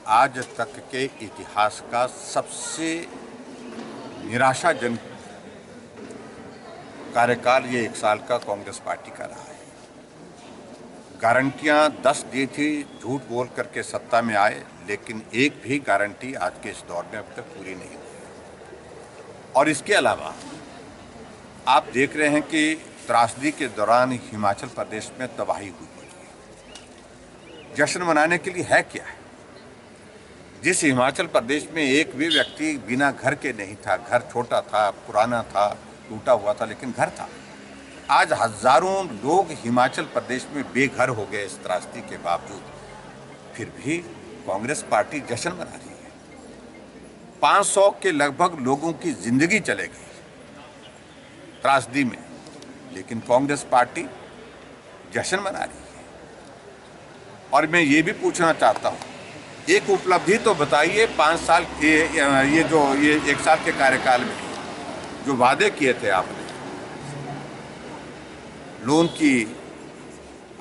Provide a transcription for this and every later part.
आज तक के इतिहास का सबसे निराशाजनक कार्यकाल ये 1 साल का कांग्रेस पार्टी का रहा है। गारंटियां 10 दी थी, झूठ बोल करके सत्ता में आए, लेकिन एक भी गारंटी आज के इस दौर में अब तक पूरी नहीं हुई। और इसके अलावा आप देख रहे हैं कि त्रासदी के दौरान हिमाचल प्रदेश में तबाही हुई है। जश्न मनाने के लिए है क्या है? जिस हिमाचल प्रदेश में एक भी व्यक्ति बिना घर के नहीं था, घर छोटा था, पुराना था, टूटा हुआ था, लेकिन घर था। आज हजारों लोग हिमाचल प्रदेश में बेघर हो गए इस त्रासदी के बावजूद, फिर भी कांग्रेस पार्टी जश्न मना रही है। 500 के लगभग लोगों की जिंदगी चले गई त्रासदी में, लेकिन कांग्रेस पार्टी जश्न मना रही है। और मैं ये भी पूछना चाहता हूँ, एक उपलब्धि तो बताइए 5 साल के ये 1 साल के कार्यकाल में जो वादे किए थे आपने, लोन की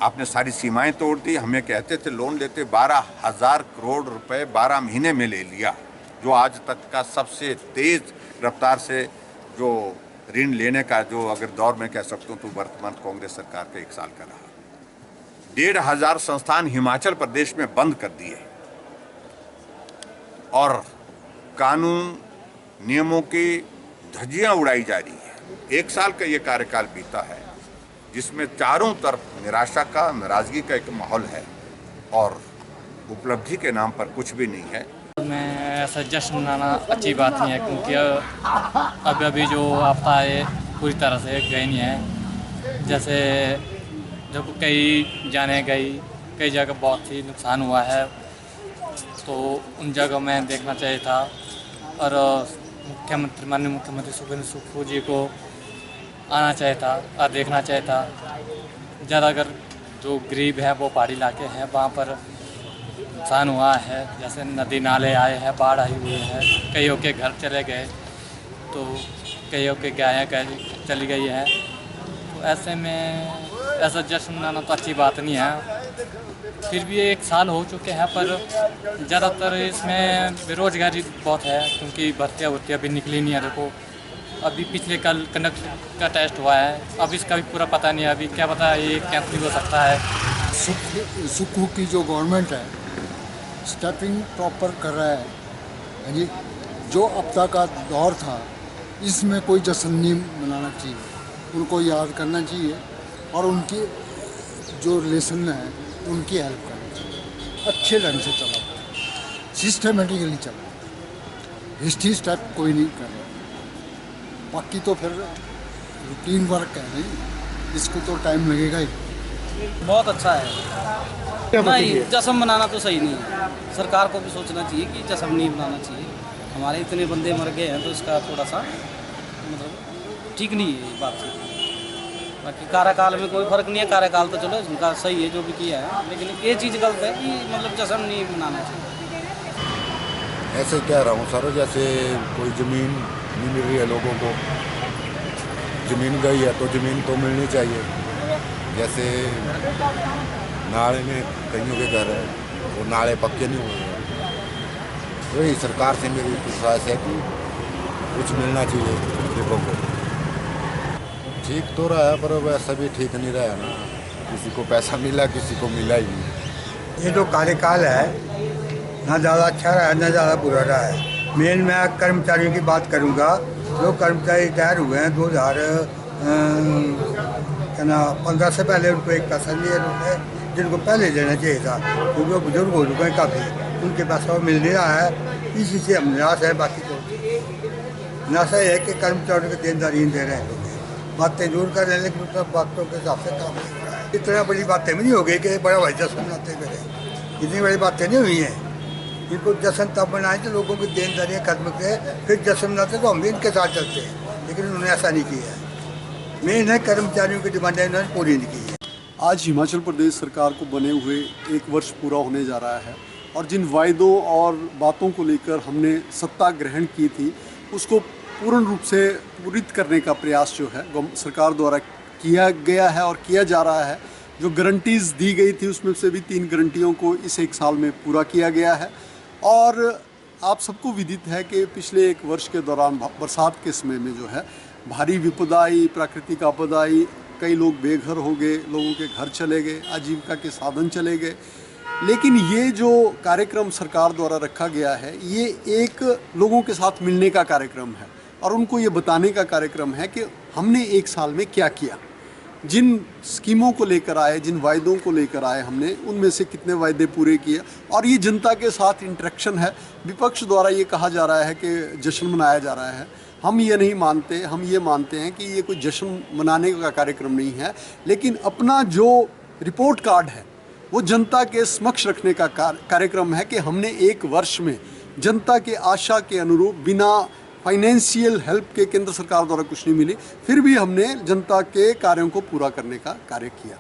आपने सारी सीमाएं तोड़ दी। हमें कहते थे लोन लेते 12,000 करोड़ रुपए 12 महीने में ले लिया, जो आज तक का सबसे तेज रफ्तार से जो ऋण लेने का जो अगर दौर में कह सकता हूँ तो वर्तमान कांग्रेस सरकार का 1 साल का रहा। 1,500 संस्थान हिमाचल प्रदेश में बंद कर दिए और कानून नियमों की धज्जियां उड़ाई जा रही है। 1 साल का ये कार्यकाल बीता है जिसमें चारों तरफ निराशा का, नाराजगी का एक माहौल है और उपलब्धि के नाम पर कुछ भी नहीं है। मैं ऐसा जश्न मनाना अच्छी बात नहीं है, क्योंकि अभी जो आपदा है पूरी तरह से गई नहीं है। जैसे जब कई जाने गई, कई जगह बहुत ही नुकसान हुआ है, तो उन जगह में देखना चाहिए था। और माननीय मुख्यमंत्री सुखविंदर सुक्खू जी को आना चाहिए था और देखना चाहिए था। ज़्यादातर जो गरीब है वो पहाड़ी इलाके हैं, वहाँ पर नुकसान हुआ है। जैसे नदी नाले आए हैं, बाढ़ आई हुई है, कईयों के घर चले गए, तो कईयों के गायें चली गई हैं। तो ऐसे में ऐसा जश्न मनाना तो अच्छी बात नहीं है। फिर भी 1 साल हो चुके हैं, पर ज़्यादातर इसमें बेरोजगारी बहुत है, क्योंकि भर्तियाँ भी निकली नहीं है। देखो अभी पिछले कल कंडक्टर का टेस्ट हुआ है, अब इसका भी पूरा पता नहीं है। अभी क्या पता ये कैंसिल हो सकता है। सुक्खू की जो गवर्नमेंट है स्टेपिंग प्रॉपर कर रहा है। यानी जो आपदा का दौर था, इसमें कोई जश्न नहीं मनाना चाहिए, उनको याद करना चाहिए और उनकी जो रिलेशन है उनकी हेल्प करनी चाहिए। अच्छे ढंग से चला, सिस्टमेटिकली चला, हिस्ट्री स्टेप कोई नहीं कर रहा। बाकी तो फिर रूटीन वर्क है, नहीं इसको तो टाइम लगेगा ही। बहुत अच्छा है। नहीं, जश्न मनाना तो सही नहीं है। सरकार को भी सोचना चाहिए कि जश्न नहीं मनाना चाहिए। हमारे इतने बंदे मर गए हैं, तो इसका थोड़ा सा मतलब ठीक नहीं है ये बात। बाकी कार्यकाल में कोई फर्क नहीं है, कार्यकाल तो चलो उनका सही है जो भी किया है, लेकिन ये चीज़ गलत है कि मतलब जश्न नहीं मनाना चाहिए। ऐसे कह रहा हूँ सर, जैसे कोई ज़मीन नहीं मिल रही है लोगों को, ज़मीन गई है तो ज़मीन तो मिलनी चाहिए। जैसे नाले में कईयों के घर है, वो नाले पक्के नहीं हुए हैं। तो यही सरकार से मेरी गुजारिश है कि कुछ मिलना चाहिए लोगों को। ठीक तो रहा है, पर वैसा भी ठीक नहीं रहा है ना। किसी को पैसा मिला, किसी को मिला ही नहीं। ये जो कार्यकाल है ना ज़्यादा अच्छा रहा है ना ज़्यादा बुरा रहा है। मेन मैं कर्मचारियों की बात करूँगा। जो कर्मचारी रिटायर हुए हैं 2015 से पहले, उनको एक पैसा नहीं है जिनको पहले देना चाहिए था, क्योंकि वो बुजुर्ग हो चुके हैं काफ़ी, उनके पैसा वो मिल नहीं रहा है। इसी से हम निराश है। बाकी तो निराशा है कि कर्मचारियों को देनदारी दे रहे हैं, बातें जरूर कर रहे हैं, लेकिन सब बातों के हिसाब से काम नहीं हो रहा है। इतना बड़ी बातें भी नहीं हो गई कि बड़ा भाई जश्न मनाते मेरे, इतनी बड़ी बातें नहीं हुई हैं। इनको जश्न तब मनाएं तो लोगों की देनदारियाँ खत्म करें, फिर जश्न मनाते तो हम भी इनके साथ चलते हैं, लेकिन उन्होंने ऐसा नहीं किया है। मेन है कर्मचारियों की डिमांडें इन्होंने पूरी नहीं की है। आज हिमाचल प्रदेश सरकार को बने हुए 1 वर्ष पूरा होने जा रहा है और जिन वायदों और बातों को लेकर हमने सत्ता ग्रहण की थी, उसको पूर्ण रूप से पूरित करने का प्रयास जो है सरकार द्वारा किया गया है और किया जा रहा है। जो गारंटीज़ दी गई थी उसमें से भी 3 गारंटियों को इस 1 साल में पूरा किया गया है और आप सबको विदित है कि पिछले एक वर्ष के दौरान बरसात के समय में जो है भारी विपदा आई, प्राकृतिक आपदा आई, कई लोग बेघर हो गए, लोगों के घर चले गए, आजीविका के साधन चले गए। लेकिन ये जो कार्यक्रम सरकार द्वारा रखा गया है, ये एक लोगों के साथ मिलने का कार्यक्रम है और उनको ये बताने का कार्यक्रम है कि हमने एक साल में क्या किया, जिन स्कीमों को लेकर आए, जिन वायदों को लेकर आए हमने, उनमें से कितने वायदे पूरे किए। और ये जनता के साथ इंटरेक्शन है। विपक्ष द्वारा ये कहा जा रहा है कि जश्न मनाया जा रहा है, हम ये नहीं मानते। हम ये मानते हैं कि ये कोई जश्न मनाने का कार्यक्रम नहीं है, लेकिन अपना जो रिपोर्ट कार्ड है वो जनता के समक्ष रखने का कार्यक्रम है कि हमने एक वर्ष में जनता के आशा के अनुरूप बिना फाइनेंशियल हेल्प के, केंद्र सरकार द्वारा कुछ नहीं मिली, फिर भी हमने जनता के कार्यों को पूरा करने का कार्य किया।